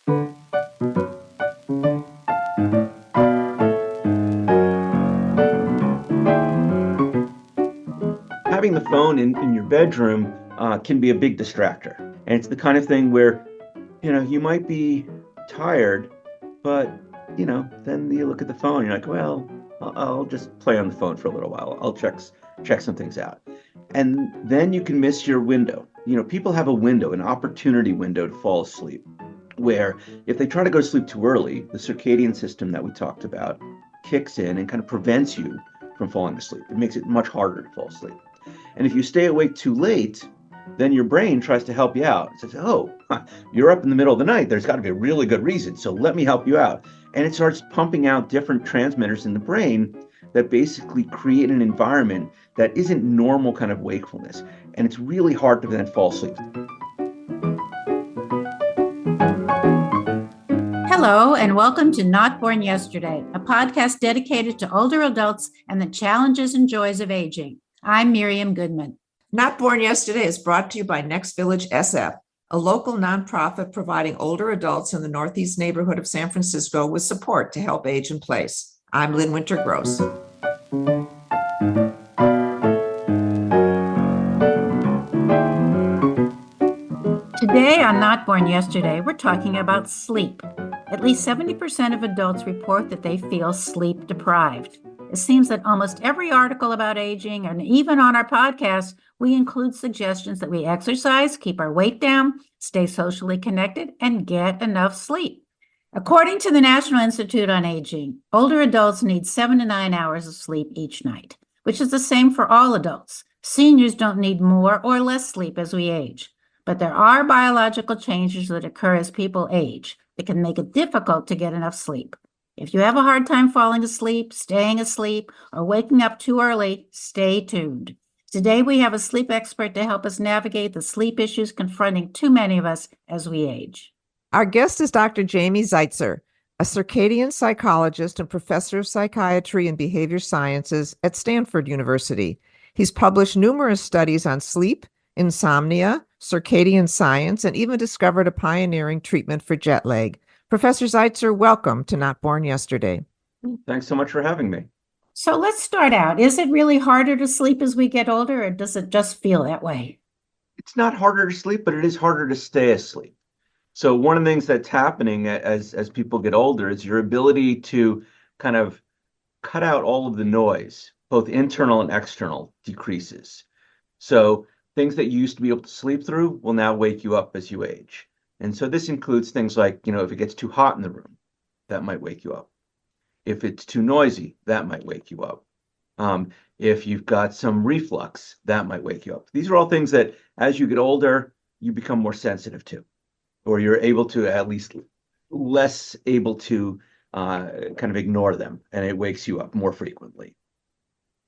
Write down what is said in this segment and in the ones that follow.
Having the phone in your bedroom can be a big distractor. And it's the kind of thing where, you might be tired, but, then you look at the phone, you're like, well, I'll just play on the phone for a little while. I'll check some things out. And then you can miss your window. People have a window, an opportunity window to fall asleep, where if they try to go to sleep too early, the circadian system that we talked about kicks in and kind of prevents you from falling asleep. It makes it much harder to fall asleep. And if you stay awake too late, then your brain tries to help you out. It says, oh, you're up in the middle of the night. There's got to be a really good reason. So let me help you out. And it starts pumping out different transmitters in the brain that basically create an environment that isn't normal kind of wakefulness. And it's really hard to then fall asleep. Hello, and welcome to Not Born Yesterday, a podcast dedicated to older adults and the challenges and joys of aging. I'm Miriam Goodman. Not Born Yesterday is brought to you by Next Village SF, a local nonprofit providing older adults in the Northeast neighborhood of San Francisco with support to help age in place. I'm Lynn Winter-Gross. Today on Not Born Yesterday, we're talking about sleep. At least 70% of adults report that they feel sleep deprived. It seems that almost every article about aging, and even on our podcast, we include suggestions that we exercise, keep our weight down, stay socially connected, and get enough sleep. According to the National Institute on Aging, older adults need 7 to 9 hours of sleep each night, which is the same for all adults. Seniors don't need more or less sleep as we age, but there are biological changes that occur as people age that can make it difficult to get enough sleep. If you have a hard time falling asleep, staying asleep, or waking up too early, stay tuned. Today, we have a sleep expert to help us navigate the sleep issues confronting too many of us as we age. Our guest is Dr. Jamie Zeitzer, a circadian psychologist and professor of psychiatry and behavior sciences at Stanford University. He's published numerous studies on sleep, insomnia, circadian science, and even discovered a pioneering treatment for jet lag. Professor Zeitzer, welcome to Not Born Yesterday. Thanks so much for having me. So let's start out. Is it really harder to sleep as we get older, or does it just feel that way? It's not harder to sleep, but it is harder to stay asleep. So one of the things that's happening as people get older is your ability to kind of cut out all of the noise, both internal and external, decreases. So things that you used to be able to sleep through will now wake you up as you age. And so this includes things like, if it gets too hot in the room, that might wake you up. If it's too noisy, that might wake you up. If you've got some reflux, that might wake you up. These are all things that as you get older, you become more sensitive to, or you're able to at least less able to kind of ignore them, and it wakes you up more frequently.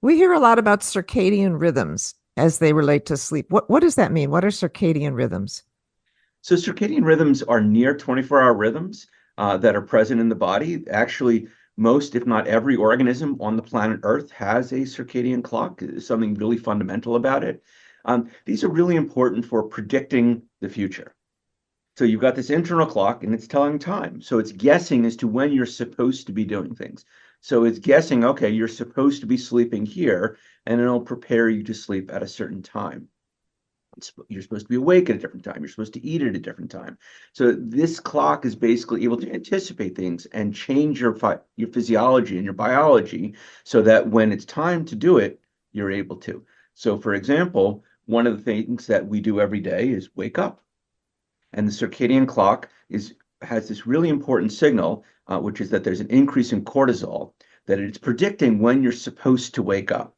We hear a lot about circadian rhythms as they relate to sleep. What does that mean? What are circadian rhythms? So circadian rhythms are near 24-hour rhythms that are present in the body. Actually, most, if not every organism on the planet Earth has a circadian clock. There's something really fundamental about it. These are really important for predicting the future. So you've got this internal clock and it's telling time. So it's guessing as to when you're supposed to be doing things. So it's guessing, okay, you're supposed to be sleeping here, and it'll prepare you to sleep at a certain time. You're supposed to be awake at a different time. You're supposed to eat at a different time. So this clock is basically able to anticipate things and change your physiology and your biology so that when it's time to do it, you're able to. So for example, one of the things that we do every day is wake up. And the circadian clock has this really important signal, which is that there's an increase in cortisol, that it's predicting when you're supposed to wake up.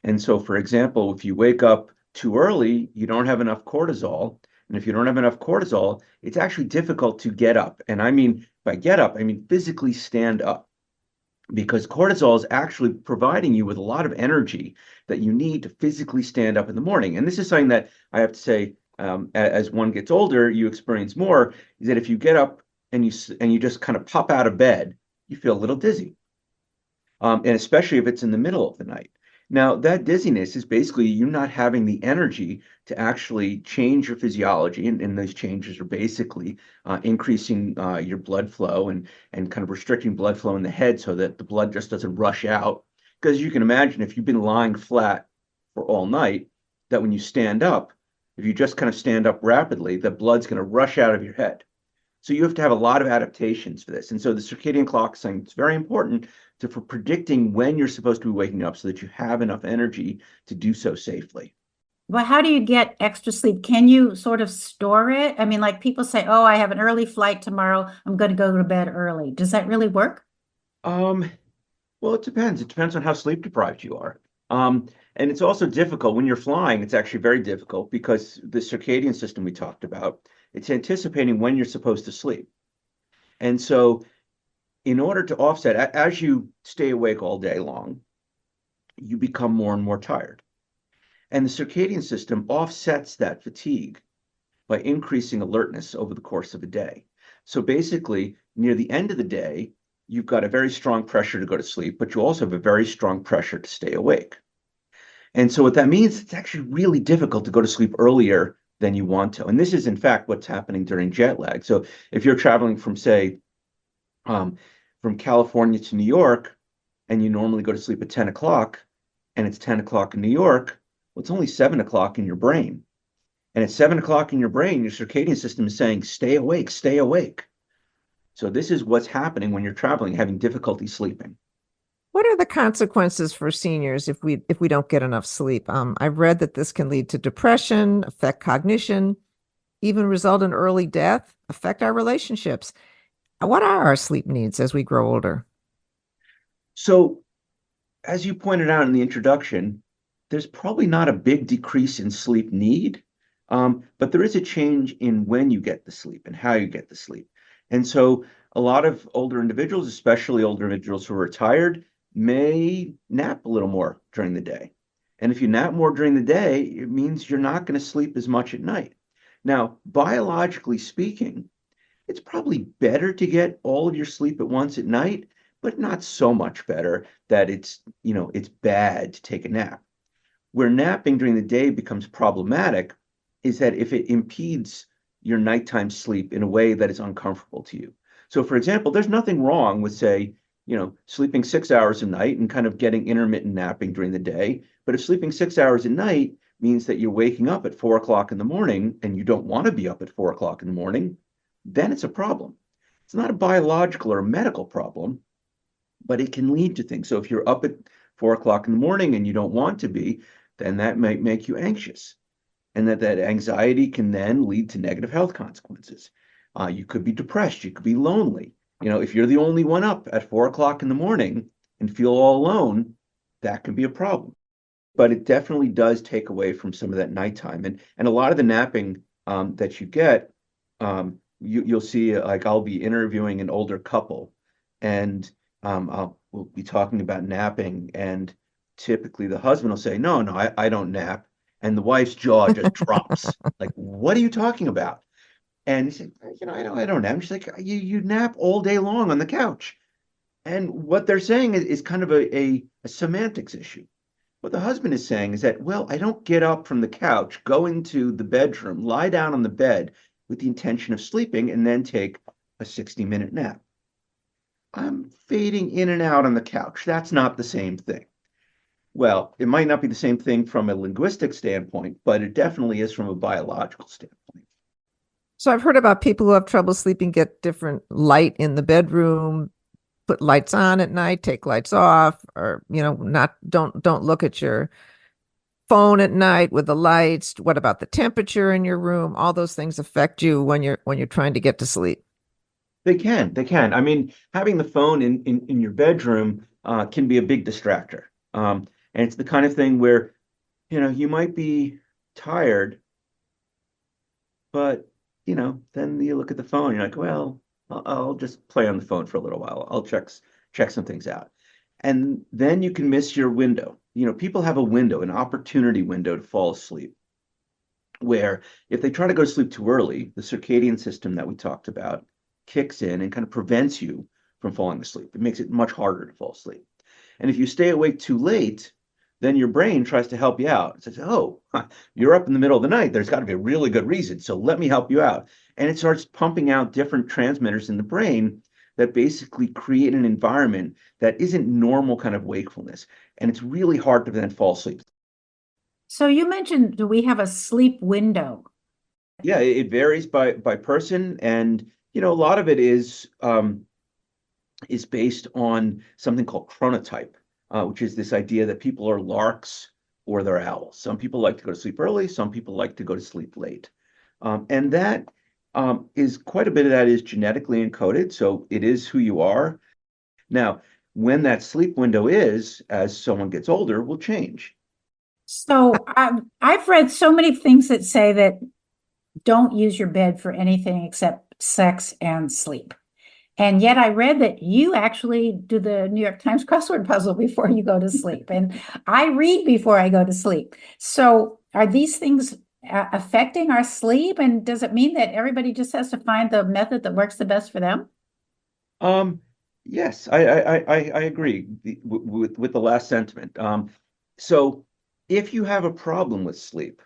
And so, for example, if you wake up too early, you don't have enough cortisol. And if you don't have enough cortisol, it's actually difficult to get up. And I mean, by get up, I mean physically stand up, because cortisol is actually providing you with a lot of energy that you need to physically stand up in the morning. And this is something that I have to say, as one gets older, you experience more, is that if you get up and you just kind of pop out of bed, you feel a little dizzy. And especially if it's in the middle of the night. Now, that dizziness is basically you not having the energy to actually change your physiology, and those changes are basically increasing your blood flow and kind of restricting blood flow in the head so that the blood just doesn't rush out. Because you can imagine if you've been lying flat for all night, that when you stand up, if you just kind of stand up rapidly, the blood's going to rush out of your head. So you have to have a lot of adaptations for this. And so the circadian clock is saying it's very important for predicting when you're supposed to be waking up so that you have enough energy to do so safely. Well, how do you get extra sleep? Can you sort of store it? I mean, like people say, oh, I have an early flight tomorrow. I'm going to go to bed early. Does that really work? Um, well, it depends. It depends on how sleep deprived you are. And it's also difficult when you're flying. It's actually very difficult because the circadian system we talked about, it's anticipating when you're supposed to sleep. And so in order to offset, as you stay awake all day long, you become more and more tired. And the circadian system offsets that fatigue by increasing alertness over the course of a day. So basically, near the end of the day, you've got a very strong pressure to go to sleep, but you also have a very strong pressure to stay awake. And so what that means, it's actually really difficult to go to sleep earlier than you want to. And this is, in fact, what's happening during jet lag. So if you're traveling from, say, from California to New York, and you normally go to sleep at 10 o'clock, and it's 10 o'clock in New York, well, it's only 7 o'clock in your brain. And at 7 o'clock in your brain, your circadian system is saying, stay awake, stay awake. So this is what's happening when you're traveling, having difficulty sleeping. What are the consequences for seniors if we don't get enough sleep? I've read that this can lead to depression, affect cognition, even result in early death, affect our relationships. What are our sleep needs as we grow older? So as you pointed out in the introduction, there's probably not a big decrease in sleep need, but there is a change in when you get the sleep and how you get the sleep. And so a lot of older individuals, especially older individuals who are retired, may nap a little more during the day. And if you nap more during the day, it means you're not going to sleep as much at night. Now, biologically speaking, it's probably better to get all of your sleep at once at night, but not so much better that it's bad to take a nap. Where napping during the day becomes problematic is that if it impedes your nighttime sleep in a way that is uncomfortable to you. So, for example, there's nothing wrong with, say, sleeping 6 hours a night and kind of getting intermittent napping during the day. But if sleeping 6 hours a night means that you're waking up at 4 o'clock in the morning and you don't want to be up at 4 o'clock in the morning, then it's a problem. It's not a biological or a medical problem, but it can lead to things. So if you're up at 4 o'clock in the morning and you don't want to be, then that might make you anxious. And that anxiety can then lead to negative health consequences. You could be depressed. You could be lonely. If you're the only one up at 4 o'clock in the morning and feel all alone, that can be a problem. But it definitely does take away from some of that nighttime. And a lot of the napping that you get, you'll see, like I'll be interviewing an older couple, and we'll be talking about napping, and typically the husband will say, no, I don't nap. And the wife's jaw just drops. Like, what are you talking about? And he said, I don't nap. And she's like, you nap all day long on the couch. And what they're saying is kind of a semantics issue. What the husband is saying is that, well, I don't get up from the couch, go into the bedroom, lie down on the bed with the intention of sleeping, and then take a 60-minute nap. I'm fading in and out on the couch. That's not the same thing. Well, it might not be the same thing from a linguistic standpoint, but it definitely is from a biological standpoint. So I've heard about people who have trouble sleeping, get different light in the bedroom, put lights on at night, take lights off, or not don't look at your phone at night with the lights. What about the temperature in your room? All those things affect you when you're trying to get to sleep. They can. I mean, having the phone in your bedroom can be a big distractor. And it's the kind of thing where, you might be tired, but, then you look at the phone, you're like, well, I'll just play on the phone for a little while. I'll check some things out. And then you can miss your window. People have a window, an opportunity window to fall asleep, where if they try to go to sleep too early, the circadian system that we talked about kicks in and kind of prevents you from falling asleep. It makes it much harder to fall asleep. And if you stay awake too late, then your brain tries to help you out. It says, oh, you're up in the middle of the night. There's got to be a really good reason. So let me help you out. And it starts pumping out different transmitters in the brain that basically create an environment that isn't normal kind of wakefulness. And it's really hard to then fall asleep. So you mentioned, do we have a sleep window? Yeah, it varies by person. And, a lot of it is based on something called chronotype, which is this idea that people are larks or they're owls. Some people like to go to sleep early, some people like to go to sleep late. And that is quite a bit of that is genetically encoded. So it is who you are. Now, when that sleep window is, as someone gets older, will change. So I've read so many things that say that don't use your bed for anything except sex and sleep. And yet I read that you actually do the New York Times crossword puzzle before you go to sleep. And I read before I go to sleep. So are these things affecting our sleep? And does it mean that everybody just has to find the method that works the best for them? Yes, I agree with the last sentiment. So if you have a problem with sleep,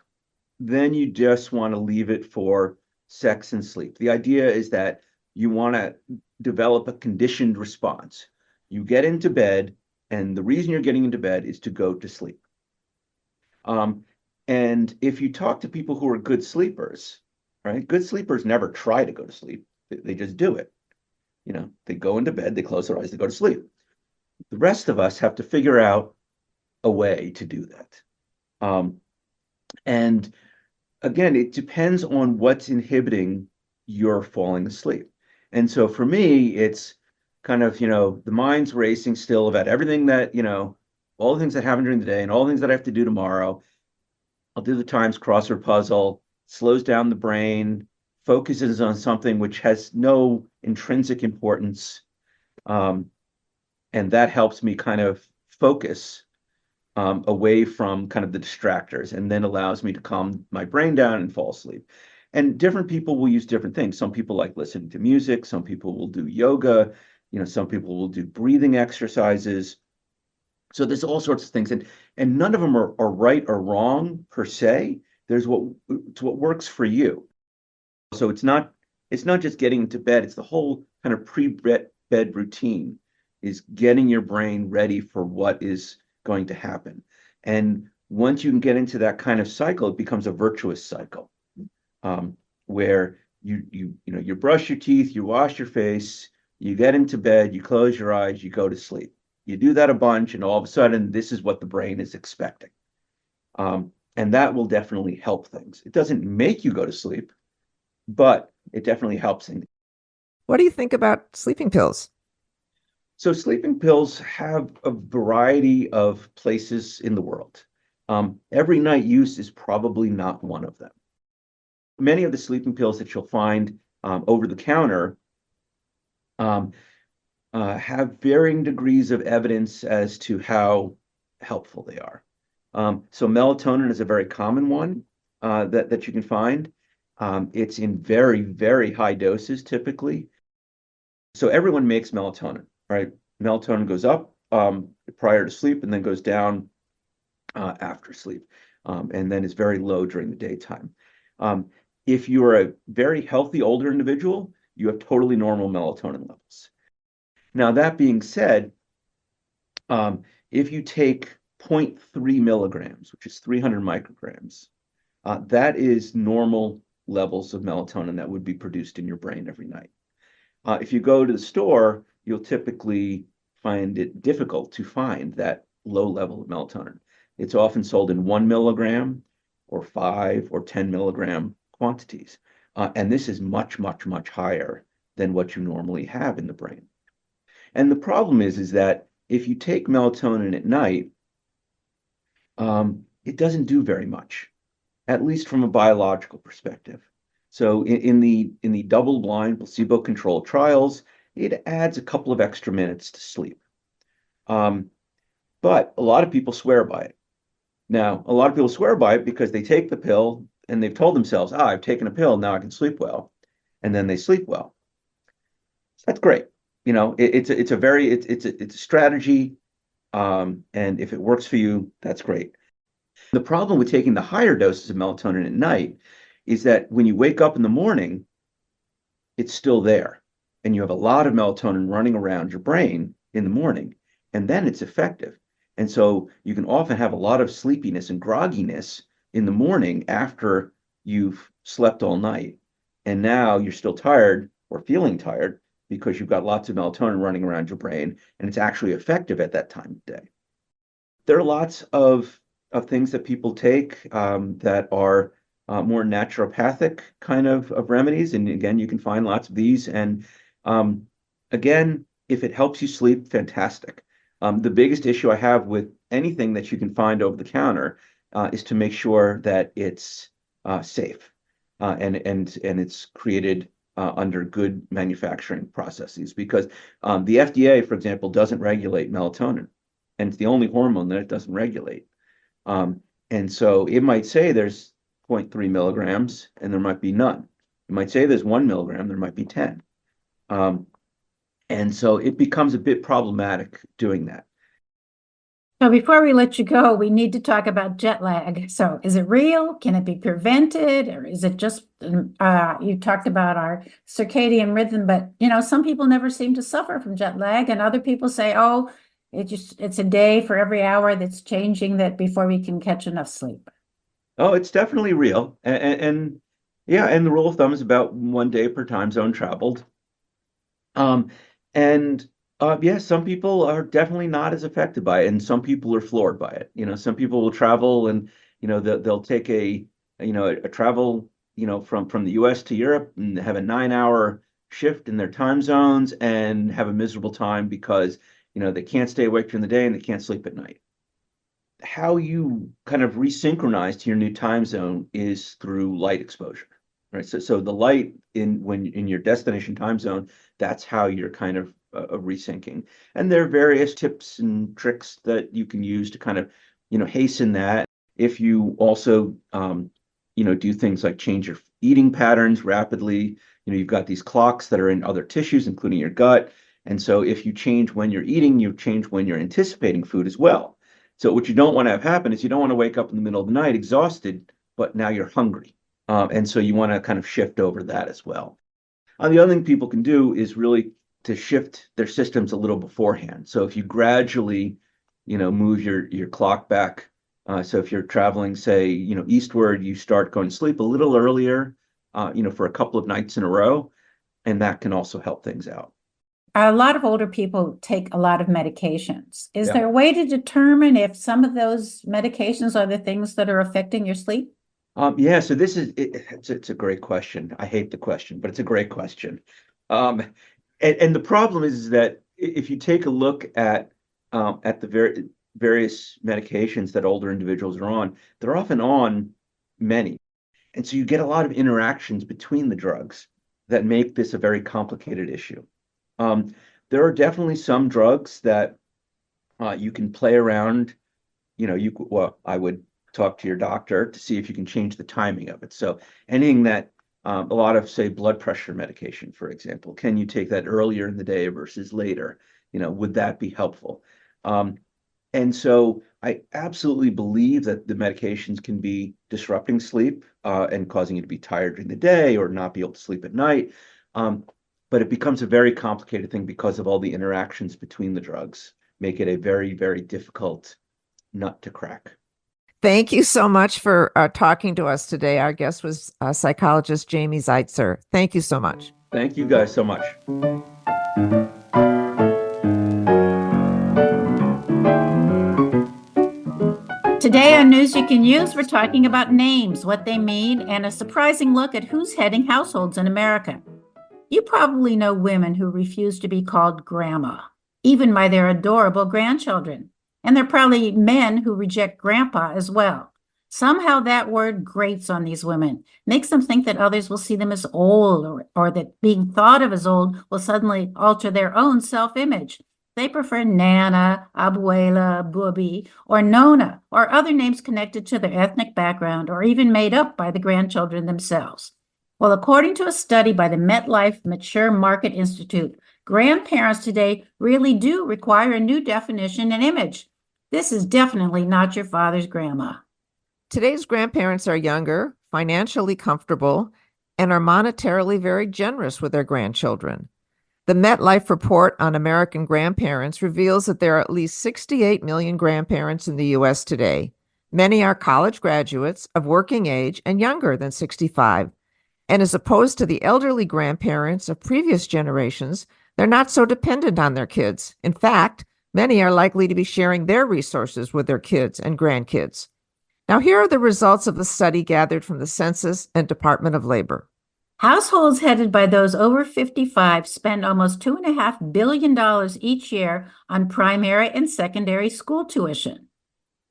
then you just want to leave it for sex and sleep. The idea is that you want to develop a conditioned response. You get into bed, and the reason you're getting into bed is to go to sleep. And if you talk to people who are good sleepers, right? Good sleepers never try to go to sleep. They just do it. They go into bed, they close their eyes, they go to sleep. The rest of us have to figure out a way to do that. And again, it depends on what's inhibiting your falling asleep. And so for me, it's kind of, the mind's racing still about everything that, all the things that happen during the day and all the things that I have to do tomorrow. I'll do the Times crossword puzzle, slows down the brain, focuses on something which has no intrinsic importance. And that helps me kind of focus away from kind of the distractors, and then allows me to calm my brain down and fall asleep. And different people will use different things. Some people like listening to music. Some people will do yoga. Some people will do breathing exercises. So there's all sorts of things, and none of them are right or wrong per se. It's what works for you. So it's not just getting into bed. It's the whole kind of pre-bed routine is getting your brain ready for what is going to happen. And once you can get into that kind of cycle, it becomes a virtuous cycle, where you brush your teeth, you wash your face, you get into bed, you close your eyes, you go to sleep. You do that a bunch, and all of a sudden, this is what the brain is expecting. And that will definitely help things. It doesn't make you go to sleep, but it definitely helps things. What do you think about sleeping pills? So sleeping pills have a variety of places in the world. Every night use is probably not one of them. Many of the sleeping pills that you'll find over the counter have varying degrees of evidence as to how helpful they are. So melatonin is a very common one that you can find. It's in very, very high doses typically. So everyone makes melatonin, right? Melatonin goes up prior to sleep and then goes down after sleep, and then is very low during the daytime. If you're a very healthy older individual, you have totally normal melatonin levels. Now, that being said, if you take 0.3 milligrams, which is 300 micrograms, that is normal levels of melatonin that would be produced in your brain every night. If you go to the store, you'll typically find it difficult to find that low level of melatonin. It's often sold in 1 milligram or 5 or 10 milligram quantities. And this is much, much, much higher than what you normally have in the brain. And the problem is that if you take melatonin at night, it doesn't do very much, at least from a biological perspective. So in the double-blind placebo-controlled trials, it adds a couple of extra minutes to sleep. But a lot of people swear by it. Now, a lot of people swear by it because they take the pill and they've told themselves, I've taken a pill, now I can sleep well. And then they sleep well. That's great. It's a strategy. And if it works for you, that's great. The problem with taking the higher doses of melatonin at night is that when you wake up in the morning, it's still there. And you have a lot of melatonin running around your brain in the morning, and then it's effective. And so you can often have a lot of sleepiness and grogginess in the morning after you've slept all night. And now you're still tired or feeling tired because you've got lots of melatonin running around your brain, and it's actually effective at that time of day. There are lots of things that people take that are more naturopathic kind of remedies. And again, you can find lots of these. And again, if it helps you sleep, fantastic. The biggest issue I have with anything that you can find over the counter is to make sure that it's safe and it's created under good manufacturing processes. Because the FDA, for example, doesn't regulate melatonin, and it's the only hormone that it doesn't regulate. And so it might say there's 0.3 milligrams and there might be none. It might say there's 1 milligram, there might be 10. And so it becomes a bit problematic doing that. So before we let you go, we need to talk about jet lag. So is it real? Can it be prevented? Or is it just, you talked about our circadian rhythm, but some people never seem to suffer from jet lag, and other people say, oh, it's a day for every hour that's changing that before we can catch enough sleep. Oh, it's definitely real. And yeah, and the rule of thumb is about 1 day per time zone traveled. And yeah, some people are definitely not as affected by it, and some people are floored by it. Some people will travel and they'll take a travel from the US to Europe and have a 9-hour shift in their time zones and have a miserable time because they can't stay awake during the day and they can't sleep at night. How you kind of resynchronize to your new time zone is through light exposure, right? So the light in your destination time zone, that's how you're kind of resyncing. And there are various tips and tricks that you can use to kind of hasten that. If you also do things like change your eating patterns rapidly, you've got these clocks that are in other tissues, including your gut. And so if you change when you're eating, you change when you're anticipating food as well. So what you don't want to have happen is you don't want to wake up in the middle of the night exhausted, but now you're hungry. And so you want to kind of shift over that as well. The other thing people can do is really to shift their systems a little beforehand. So if you gradually, move your clock back. So if you're traveling, say, eastward, you start going to sleep a little earlier, for a couple of nights in a row, and that can also help things out. A lot of older people take a lot of medications. Is Yeah. there a way to determine if some of those medications are the things that are affecting your sleep? Yeah, so this is it's a great question. I hate the question, but it's a great question. And the problem is that if you take a look at the various medications that older individuals are on, they're often on many. And so you get a lot of interactions between the drugs that make this a very complicated issue. There are definitely some drugs that you can play around. I would talk to your doctor to see if you can change the timing of it. So anything that a lot of, say, blood pressure medication, for example, can you take that earlier in the day versus later? Would that be helpful? And so I absolutely believe that the medications can be disrupting sleep and causing you to be tired during the day or not be able to sleep at night. But it becomes a very complicated thing because of all the interactions between the drugs, make it a very, very difficult nut to crack. Thank you so much for talking to us today. Our guest was psychologist Jamie Zeitzer. Thank you so much. Thank you guys so much. Today on News You Can Use, we're talking about names, what they mean, and a surprising look at who's heading households in America. You probably know women who refuse to be called grandma, even by their adorable grandchildren. And there are probably men who reject grandpa as well. Somehow that word grates on these women, makes them think that others will see them as old or that being thought of as old will suddenly alter their own self-image. They prefer Nana, Abuela, Bubi, or Nona, or other names connected to their ethnic background or even made up by the grandchildren themselves. Well, according to a study by the MetLife Mature Market Institute, grandparents today really do require a new definition and image. This is definitely not your father's grandma. Today's grandparents are younger, financially comfortable, and are monetarily very generous with their grandchildren. The MetLife report on American grandparents reveals that there are at least 68 million grandparents in the U.S. today. Many are college graduates of working age and younger than 65. And as opposed to the elderly grandparents of previous generations, they're not so dependent on their kids. In fact, many are likely to be sharing their resources with their kids and grandkids. Now, here are the results of the study gathered from the Census and Department of Labor. Households headed by those over 55 spend almost $2.5 billion each year on primary and secondary school tuition.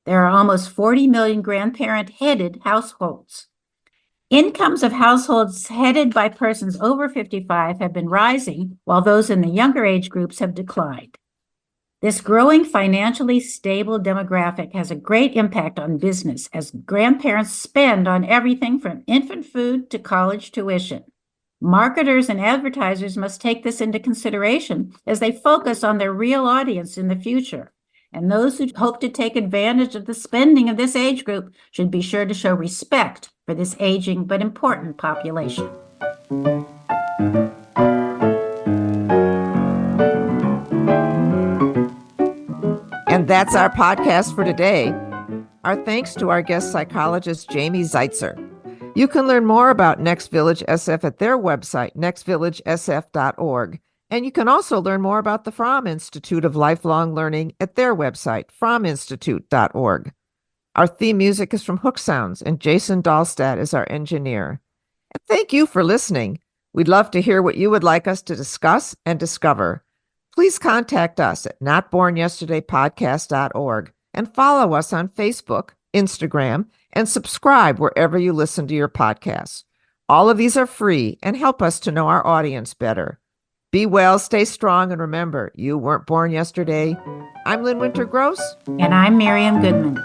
There are almost 40 million grandparent-headed households. Incomes of households headed by persons over 55 have been rising, while those in the younger age groups have declined. This growing financially stable demographic has a great impact on business as grandparents spend on everything from infant food to college tuition. Marketers and advertisers must take this into consideration as they focus on their real audience in the future. And those who hope to take advantage of the spending of this age group should be sure to show respect for this aging but important population. And that's our podcast for today. Our thanks to our guest psychologist, Jamie Zeitzer. You can learn more about Next Village SF at their website, nextvillagesf.org. And you can also learn more about the Fromm Institute of Lifelong Learning at their website, fromminstitute.org. Our theme music is from Hook Sounds, and Jason Dahlstad is our engineer. And thank you for listening. We'd love to hear what you would like us to discuss and discover. Please contact us at notbornyesterdaypodcast.org and follow us on Facebook, Instagram, and subscribe wherever you listen to your podcasts. All of these are free and help us to know our audience better. Be well, stay strong, and remember, you weren't born yesterday. I'm Lynn Winter Gross. And I'm Miriam Goodman.